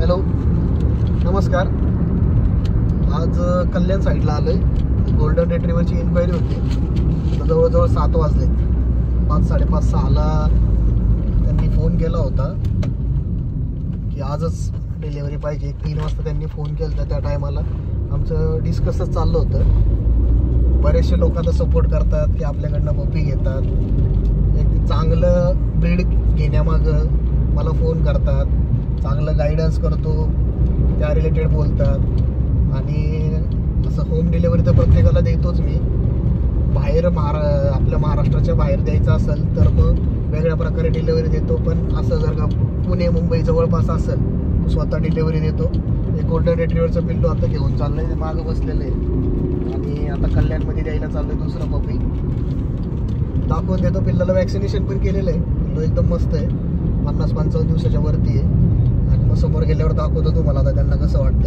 Hello नमस्कार. आज कल्याण साईडला आलोय. गोल्डन रिट्रीव्हरची इन्क्वायरी होती. जवळजवळ 7 वाजले. 5, 5:30, 6ला त्यांनी फोन केला होता की आजच डिलेवरी पाहिजे. 3 वाजता त्यांनी फोन केला होता. त्या टायमाला आमचं डिस्कसच चाललं होतं. बरेचसे लोक आता सपोर्ट करतात की आपल्याकडनं पप्पी घेतात. एक चांगलं ब्रीड घेण्यामागं मला फोन करतात, चांगलं गायडन्स करतो, त्या रिलेटेड बोलतात. आणि असं होम डिलेवरी तर प्रत्येकाला देतोच मी. बाहेर आपल्या महाराष्ट्राच्या बाहेर द्यायचं असेल तर मग वेगळ्या प्रकारे डिलेवरी देतो. पण असं जर का पुणे मुंबई जवळपास असेल स्वतः डिलेवरी देतो. एक गोल्डन रिट्रीव्हरचं पिल्लू आता घेऊन चाललंय, ते मागं बसलेलं आहे. आणि आता कल्याणमध्ये द्यायला चाललंय दुसरं पप्पी. दाखवून देतो. पिल्लाला वॅक्सिनेशन पण केलेलं आहे. पिल्लू एकदम मस्त आहे. 50-55 दिवसाच्या वरती आहे. आणि मग समोर गेल्यावर दाखवतो तुम्हाला आता त्यांना कसं वाटतं.